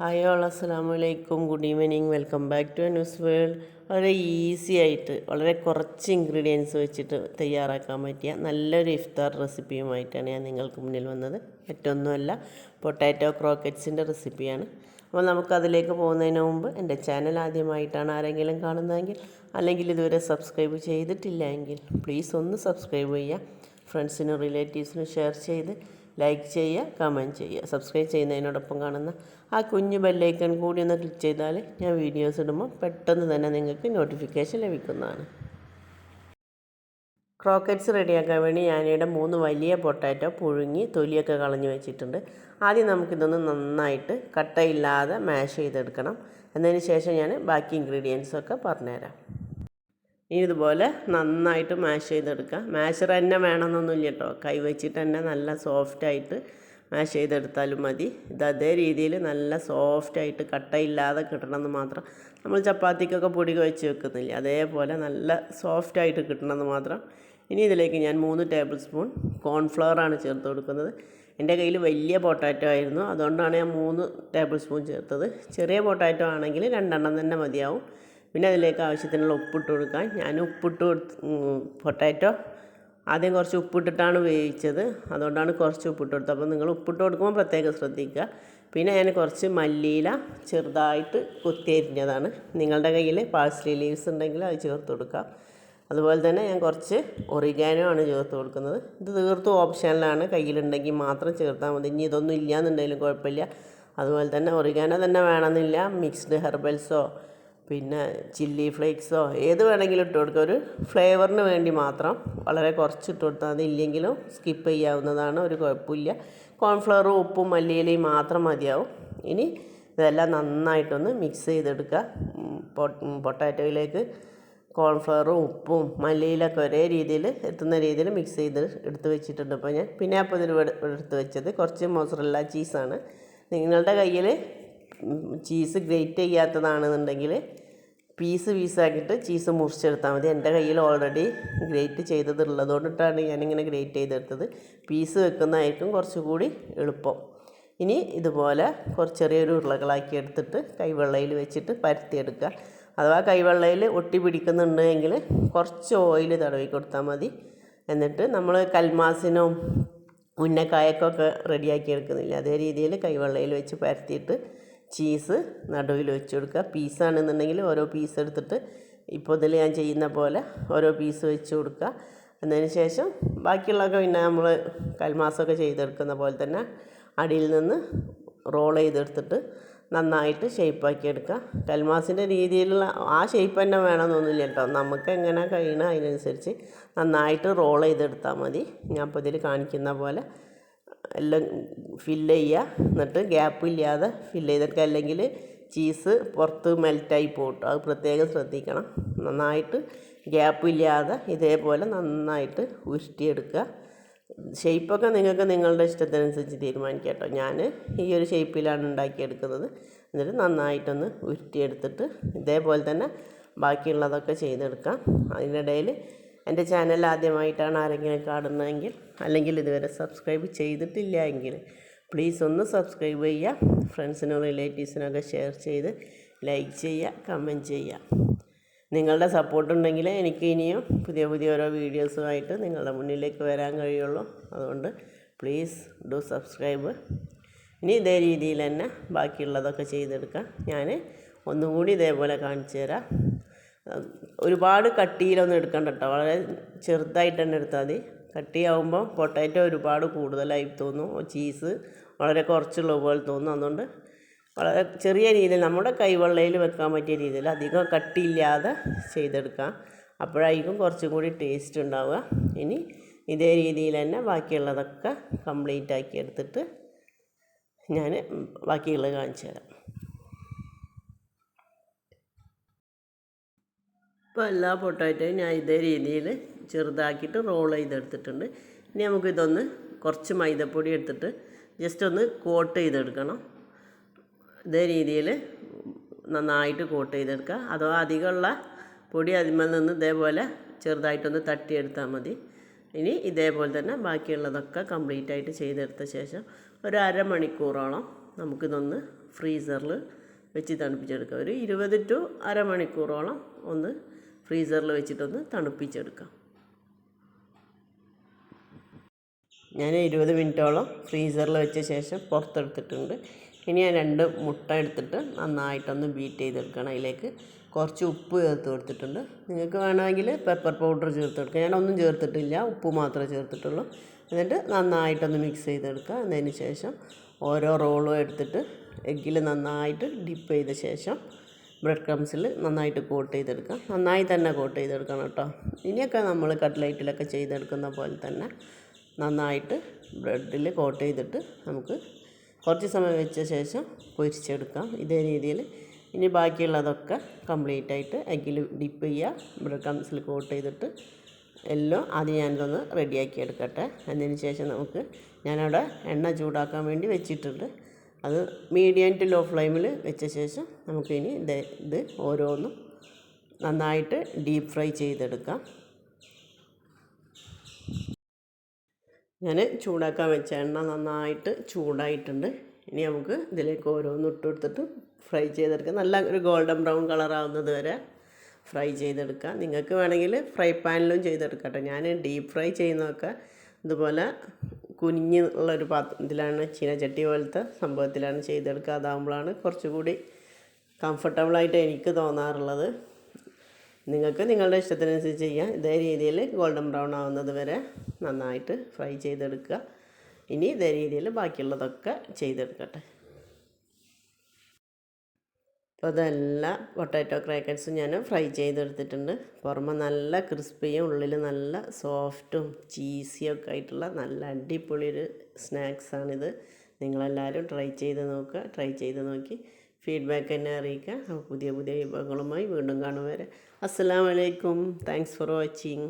Hi all, അസ്സലാമു അലൈക്കും, good evening, welcome back to news world. വളരെ ഈസി ആയിട്ട് വളരെ കുറച്ച് ഇൻഗ്രീഡിയൻസ് വെച്ചിട്ട് തയ്യാറാക്കാൻ പറ്റിയ നല്ലൊരു ഇഫ്താർ റെസിപ്പിയുമായിട്ടാണ് ഞാൻ നിങ്ങൾക്ക് മുന്നിൽ വന്നത്. മറ്റൊന്നുമല്ല, പൊട്ടാറ്റോ ക്രോക്കറ്റ്സിൻ്റെ റെസിപ്പിയാണ്. അപ്പോൾ നമുക്കതിലേക്ക് പോകുന്നതിന് മുമ്പ് എൻ്റെ ചാനൽ ആദ്യമായിട്ടാണ് ആരെങ്കിലും കാണുന്നതെങ്കിൽ, അല്ലെങ്കിൽ ഇതുവരെ സബ്സ്ക്രൈബ് ചെയ്തിട്ടില്ല എങ്കിൽ പ്ലീസ് ഒന്ന് സബ്സ്ക്രൈബ് ചെയ്യുക. ഫ്രണ്ട്സിനും റിലേറ്റീവ്സിനും ഷെയർ ചെയ്ത് ലൈക്ക് ചെയ്യുക, കമൻറ്റ് ചെയ്യുക. സബ്സ്ക്രൈബ് ചെയ്യുന്നതിനോടൊപ്പം കാണുന്ന ആ കുഞ്ഞു ബെല്ലൈക്കൺ കൂടി ഒന്ന് ക്ലിക്ക് ചെയ്താൽ ഞാൻ വീഡിയോസ് ഇടുമ്പോൾ പെട്ടെന്ന് തന്നെ നിങ്ങൾക്ക് നോട്ടിഫിക്കേഷൻ ലഭിക്കുന്നതാണ്. ക്രോക്കറ്റ്സ് റെഡിയാക്കാൻ വേണ്ടി ഞാനിവിടെ 3 വലിയ പൊട്ടാറ്റോ പുഴുങ്ങി തൊലിയൊക്കെ കളഞ്ഞു വെച്ചിട്ടുണ്ട്. ആദ്യം നമുക്കിതൊന്ന് നന്നായിട്ട് കട്ടയില്ലാതെ മാഷ് ചെയ്തെടുക്കണം. എന്നതിന് ശേഷം ഞാൻ ബാക്കി ഇൻഗ്രീഡിയൻസൊക്കെ പറഞ്ഞുതരാം. ഇനി ഇതുപോലെ നന്നായിട്ട് മാഷ് ചെയ്തെടുക്കുക. മാഷർ തന്നെ വേണമെന്നൊന്നുമില്ല കേട്ടോ, കൈ വെച്ചിട്ട് തന്നെ നല്ല സോഫ്റ്റായിട്ട് മാഷ് ചെയ്തെടുത്താലും മതി. അതേ രീതിയിൽ നല്ല സോഫ്റ്റായിട്ട് കട്ടയില്ലാതെ കിട്ടണമെന്ന് മാത്രം. നമ്മൾ ചപ്പാത്തിക്കൊക്കെ പൊടി കുഴച്ച് വെക്കുന്നില്ല, അതേപോലെ നല്ല സോഫ്റ്റായിട്ട് കിട്ടണമെന്ന് മാത്രം. ഇനി ഇതിലേക്ക് ഞാൻ 3 ടേബിൾ സ്പൂൺ കോൺഫ്ലവറാണ് ചേർത്ത് കൊടുക്കുന്നത്. എൻ്റെ കയ്യിൽ വലിയ പൊട്ടാറ്റോ ആയിരുന്നു, അതുകൊണ്ടാണ് ഞാൻ 3 ടേബിൾ സ്പൂൺ ചേർത്തത്. ചെറിയ പൊട്ടാറ്റോ ആണെങ്കിൽ 2 തന്നെ മതിയാവും. പിന്നെ അതിലേക്ക് ആവശ്യത്തിനുള്ള ഉപ്പിട്ട് കൊടുക്കാൻ. ഞാൻ പൊട്ടാറ്റോ ആദ്യം കുറച്ച് ഉപ്പിട്ടിട്ടാണ് വേവിച്ചത്, അതുകൊണ്ടാണ് കുറച്ച് ഉപ്പിട്ട് കൊടുത്തത്. അപ്പോൾ നിങ്ങൾ ഉപ്പിട്ട് കൊടുക്കുമ്പോൾ പ്രത്യേകം ശ്രദ്ധിക്കുക. പിന്നെ ഞാൻ കുറച്ച് മല്ലിയില ചെറുതായിട്ട് കൊത്തിയരിഞ്ഞതാണ്. നിങ്ങളുടെ കയ്യിൽ പാഴ്സ്ലി ലീവ്സ് ഉണ്ടെങ്കിൽ അത് ചേർത്ത് കൊടുക്കുക. അതുപോലെ തന്നെ ഞാൻ കുറച്ച് ഒറിഗാനോ ആണ് ചേർത്ത് കൊടുക്കുന്നത്. ഇത് തീർത്തും ഓപ്ഷനിലാണ്, കയ്യിലുണ്ടെങ്കിൽ മാത്രം ചേർത്താൽ മതി. ഇനി ഇതൊന്നും ഇല്ലയെന്നുണ്ടെങ്കിലും കുഴപ്പമില്ല. അതുപോലെ തന്നെ ഒറിഗാനോ തന്നെ വേണമെന്നില്ല, മിക്സ്ഡ് ഹെർബൽസോ പിന്നെ ചില്ലി ഫ്ലേക്സോ ഏത് വേണമെങ്കിലും ഇട്ട് കൊടുക്കുക. ഒരു ഫ്ലേവറിന് വേണ്ടി മാത്രം വളരെ കുറച്ച് ഇട്ട് കൊടുത്താൽ മതി, ഇല്ലെങ്കിലും സ്കിപ്പ് ചെയ്യാവുന്നതാണ്, ഒരു കുഴപ്പമില്ല. കോൺഫ്ലവറും ഉപ്പും മല്ലിയിലയും മാത്രം മതിയാവും. ഇനി ഇതെല്ലാം നന്നായിട്ടൊന്ന് മിക്സ് ചെയ്തെടുക്കുക. പൊട്ടാറ്റോയിലേക്ക് കോൺഫ്ലവറും ഉപ്പും മല്ലിയിലൊക്കെ ഒരേ രീതിയിൽ എത്തുന്ന രീതിയിൽ മിക്സ് ചെയ്ത് എടുത്ത് വെച്ചിട്ടുണ്ട്. അപ്പോൾ ഇതിൽ എടുത്ത് വെച്ചത് കുറച്ച് മൊസറല്ല ചീസാണ്. നിങ്ങളുടെ കയ്യിൽ ചീസ് ഗ്രേറ്റ് ചെയ്യാത്തതാണെന്നുണ്ടെങ്കിൽ പീസാക്കിയിട്ട് ചീസ് മുറിച്ചെടുത്താൽ മതി. എൻ്റെ കയ്യിൽ ഓൾറെഡി ഗ്രേറ്റ് ചെയ്തതുള്ളതുകൊണ്ടിട്ടാണ് ഞാനിങ്ങനെ ഗ്രേറ്റ് ചെയ്തെടുത്തത്. പീസ് വെക്കുന്നതായിരിക്കും കുറച്ചുകൂടി എളുപ്പം. ഇനി ഇതുപോലെ ചെറിയൊരു ഉരുളകളാക്കി എടുത്തിട്ട് കൈവെള്ളയിൽ വെച്ചിട്ട് പരത്തിയെടുക്കുക. അഥവാ കൈവെള്ളയിൽ ഒട്ടി പിടിക്കുന്നുണ്ട് എങ്കിൽ കുറച്ച് ഓയിൽ തടവി കൊടുത്താൽ മതി. എന്നിട്ട് നമ്മൾ കൽമാസിനും ഉന്നക്കായക്കൊക്കെ റെഡിയാക്കി എടുക്കുന്നില്ല, അതേ രീതിയിൽ കൈവെള്ളയിൽ വെച്ച് പരത്തിയിട്ട് ചീസ് നടുവിൽ വെച്ച് കൊടുക്കുക. പീസാണെന്നുണ്ടെങ്കിൽ ഓരോ പീസ് എടുത്തിട്ട് ഇപ്പോൾ ഇതിൽ ഞാൻ ചെയ്യുന്ന പോലെ ഓരോ പീസ് വെച്ച് കൊടുക്കുക. എന്നതിന് ശേഷം ബാക്കിയുള്ളതൊക്കെ പിന്നെ നമ്മൾ കൽമാസമൊക്കെ ചെയ്തെടുക്കുന്ന പോലെ തന്നെ അടിയിൽ നിന്ന് റോൾ ചെയ്തെടുത്തിട്ട് നന്നായിട്ട് ഷേപ്പാക്കി എടുക്കുക. കൽമാസിൻ്റെ രീതിയിലുള്ള ആ ഷേപ്പ് തന്നെ വേണമെന്നൊന്നുമില്ല കേട്ടോ, നമുക്ക് എങ്ങനെ കഴിയണം അതിനനുസരിച്ച് നന്നായിട്ട് റോൾ ചെയ്തെടുത്താൽ മതി. ഞാൻ ഇപ്പോൾ ഇതിൽ കാണിക്കുന്ന പോലെ എല്ലാം ഫില്ല് ചെയ്യുക. എന്നിട്ട് ഗ്യാപ്പില്ലാതെ ഫില്ല് ചെയ്തെടുക്കുക, അല്ലെങ്കിൽ ചീസ് പുറത്ത് മെൽറ്റായി പോകട്ടോ, അത് പ്രത്യേകം ശ്രദ്ധിക്കണം. നന്നായിട്ട് ഗ്യാപ്പില്ലാതെ ഇതേപോലെ നന്നായിട്ട് ഉരുട്ടിയെടുക്കുക. ഷേപ്പൊക്കെ നിങ്ങൾക്ക് നിങ്ങളുടെ ഇഷ്ടത്തിനനുസരിച്ച് തീരുമാനിക്കാം കേട്ടോ. ഞാൻ ഈ ഒരു ഷേപ്പിലാണ് ഉണ്ടാക്കിയെടുക്കുന്നത്. എന്നിട്ട് നന്നായിട്ടൊന്ന് ഉരുട്ടിയെടുത്തിട്ട് ഇതേപോലെ തന്നെ ബാക്കിയുള്ളതൊക്കെ ചെയ്തെടുക്കാം. അതിനിടയിൽ എൻ്റെ ചാനൽ ആദ്യമായിട്ടാണ് ആരെങ്കിലും കാണുന്നതെങ്കിൽ, അല്ലെങ്കിൽ ഇതുവരെ സബ്സ്ക്രൈബ് ചെയ്തിട്ടില്ല എങ്കിൽ പ്ലീസ് ഒന്ന് സബ്സ്ക്രൈബ് ചെയ്യുക. ഫ്രണ്ട്സിനും റിലേറ്റീവ്സിനൊക്കെ ഷെയർ ചെയ്ത് ലൈക്ക് ചെയ്യുക, കമൻറ്റ് ചെയ്യുക. നിങ്ങളുടെ സപ്പോർട്ടുണ്ടെങ്കിൽ എനിക്ക് ഇനിയും പുതിയ ഓരോ വീഡിയോസുമായിട്ട് നിങ്ങളുടെ മുന്നിലേക്ക് വരാൻ കഴിയുള്ളൂ. അതുകൊണ്ട് പ്ലീസ് ഡു സബ്സ്ക്രൈബ്. ഇനി ഇതേ രീതിയിൽ തന്നെ ബാക്കിയുള്ളതൊക്കെ ചെയ്തെടുക്കാം. ഞാൻ ഒന്നും കൂടി ഇതേപോലെ കാണിച്ചു തരാം. ഒരുപാട് കട്ടിയിലൊന്നും എടുക്കണ്ട കേട്ടോ, വളരെ ചെറുതായിട്ട് തന്നെ എടുത്താൽ മതി. കട്ടിയാവുമ്പോൾ പൊട്ടാറ്റോ ഒരുപാട് കൂടുതലായി തോന്നും, ചീസ് വളരെ കുറച്ചുള്ള പോലെ തോന്നും. അതുകൊണ്ട് വളരെ ചെറിയ രീതിയിൽ നമ്മുടെ കൈവെള്ളയിൽ വെക്കാൻ പറ്റിയ രീതിയിൽ അധികം കട്ടിയില്ലാതെ ചെയ്തെടുക്കാം. അപ്പോഴായിരിക്കും കുറച്ചും കൂടി ടേസ്റ്റ് ഉണ്ടാവുക. ഇനി ഇതേ രീതിയിൽ തന്നെ ബാക്കിയുള്ളതൊക്കെ കംപ്ലീറ്റ് ആക്കി എടുത്തിട്ട് ഞാൻ ബാക്കിയുള്ളത് കാണിച്ചു തരാം. ഇപ്പോൾ എല്ലാ പൊട്ടാറ്റോയും ഞാൻ ഇതേ രീതിയിൽ ചെറുതാക്കിയിട്ട് റോൾ ചെയ്തെടുത്തിട്ടുണ്ട്. ഇനി നമുക്കിതൊന്ന് കുറച്ച് മൈദപ്പൊടി എടുത്തിട്ട് ജസ്റ്റ് ഒന്ന് കോട്ട് ചെയ്തെടുക്കണം. ഇതേ രീതിയിൽ നന്നായിട്ട് കോട്ട് ചെയ്തെടുക്കുക. അഥവാ അധികമുള്ള പൊടി അതിന്മേൽ നിന്ന് ഇതേപോലെ ചെറുതായിട്ടൊന്ന് തട്ടിയെടുത്താൽ മതി. ഇനി ഇതേപോലെ തന്നെ ബാക്കിയുള്ളതൊക്കെ കംപ്ലീറ്റ് ആയിട്ട് ചെയ്തെടുത്ത ശേഷം ഒരു അരമണിക്കൂറോളം നമുക്കിതൊന്ന് ഫ്രീസറിൽ വെച്ച് തണുപ്പിച്ചെടുക്കാം. ഒരു 20 ടു അരമണിക്കൂറോളം ഒന്ന് ഫ്രീസറിൽ വെച്ചിട്ടൊന്ന് തണുപ്പിച്ചെടുക്കാം. ഞാൻ 20 മിനിറ്റോളം ഫ്രീസറിൽ വെച്ച ശേഷം പുറത്തെടുത്തിട്ടുണ്ട്. ഇനി ഞാൻ 2 മുട്ട എടുത്തിട്ട് നന്നായിട്ടൊന്ന് ബീറ്റ് ചെയ്തെടുക്കണം. അതിലേക്ക് കുറച്ച് ഉപ്പ് ചേർത്ത് കൊടുത്തിട്ടുണ്ട്. നിങ്ങൾക്ക് വേണമെങ്കിൽ പെപ്പർ പൗഡർ ചേർത്ത് കൊടുക്കുക. ഞാനൊന്നും ചേർത്തിട്ടില്ല, ഉപ്പ് മാത്രമേ ചേർത്തിട്ടുള്ളൂ. എന്നിട്ട് നന്നായിട്ടൊന്ന് മിക്സ് ചെയ്തെടുക്കുക. എന്നതിന് ശേഷം ഓരോ റോളും എടുത്തിട്ട് എഗ്ഗിൽ നന്നായിട്ട് ഡിപ്പ് ചെയ്ത ശേഷം ബ്രെഡ് ക്രംസിൽ നന്നായിട്ട് കോട്ട് ചെയ്തെടുക്കാം. നന്നായി തന്നെ കോട്ട് ചെയ്തെടുക്കണം കേട്ടോ. ഇനിയൊക്കെ നമ്മൾ കട്ട്ലൈറ്റിലൊക്കെ ചെയ്തെടുക്കുന്ന പോലെ തന്നെ നന്നായിട്ട് ബ്രെഡിൽ കോട്ട് ചെയ്തിട്ട് നമുക്ക് കുറച്ച് സമയം വെച്ച ശേഷം പൊരിച്ചെടുക്കാം. ഇതേ രീതിയിൽ ഇനി ബാക്കിയുള്ളതൊക്കെ കംപ്ലീറ്റ് ആയിട്ട് എഗ്ഗിൽ ഡിപ്പ് ചെയ്യുക, ബ്രെഡ് ക്രംസിൽ കോട്ട് ചെയ്തിട്ട് എല്ലാം ആദ്യം ഞാനിതൊന്ന് റെഡിയാക്കി എടുക്കട്ടെ. അതിന് ശേഷം ഞാനവിടെ എണ്ണ ചൂടാക്കാൻ വേണ്ടി വെച്ചിട്ടുണ്ട്. അത് മീഡിയം ടു ലോ ഫ്ലെയിമിൽ വെച്ച ശേഷം നമുക്കിനി ഇത് ഓരോന്നും നന്നായിട്ട് ഡീപ്പ് ഫ്രൈ ചെയ്തെടുക്കാം. ഞാൻ ചൂടാക്കാൻ വെച്ച എണ്ണ നന്നായിട്ട് ചൂടായിട്ടുണ്ട്. ഇനി നമുക്ക് ഇതിലേക്ക് ഓരോന്നും ഇട്ട് കൊടുത്തിട്ട് ഫ്രൈ ചെയ്തെടുക്കാം. നല്ല ഒരു ഗോൾഡൻ ബ്രൗൺ കളറാവുന്നത് വരെ ഫ്രൈ ചെയ്തെടുക്കാം. നിങ്ങൾക്ക് വേണമെങ്കിൽ ഫ്രൈ പാനിലും ചെയ്തെടുക്കട്ടെ. ഞാൻ ഡീപ്പ് ഫ്രൈ ചെയ്യുന്നതൊക്കെ ഇതുപോലെ കുനിഞ്ഞുള്ളൊരു ഇതിലാണ്, ചീനച്ചട്ടി പോലത്തെ സംഭവത്തിലാണ് ചെയ്തെടുക്കുക. അതാകുമ്പോഴാണ് കുറച്ചുകൂടി കംഫർട്ടബിളായിട്ട് എനിക്ക് തോന്നാറുള്ളത്. നിങ്ങൾക്ക് നിങ്ങളുടെ ഇഷ്ടത്തിനനുസരിച്ച് ചെയ്യാം. ഇതേ രീതിയിൽ ഗോൾഡൻ ബ്രൗൺ ആവുന്നത് വരെ നന്നായിട്ട് ഫ്രൈ ചെയ്തെടുക്കുക. ഇനി ഇതേ രീതിയിൽ ബാക്കിയുള്ളതൊക്കെ ചെയ്തെടുക്കട്ടെ. അപ്പോൾ അതെല്ലാ പൊട്ടാറ്റോ ക്രാക്കറ്റ്സും ഞാൻ ഫ്രൈ ചെയ്തെടുത്തിട്ടുണ്ട്. പുറമെ നല്ല ക്രിസ്പിയും ഉള്ളിൽ നല്ല സോഫ്റ്റും ചീസിയും ഒക്കെ ആയിട്ടുള്ള നല്ല അടിപൊളി ഒരു സ്നാക്സാണിത്. നിങ്ങളെല്ലാവരും ട്രൈ ചെയ്ത് നോക്കി ഫീഡ്ബാക്ക് എന്നെ അറിയിക്കുക. അപ്പോൾ പുതിയ വിഭവങ്ങളുമായി വീണ്ടും കാണും വരെ. അസ്സലാമു അലൈക്കും. Thanks for watching.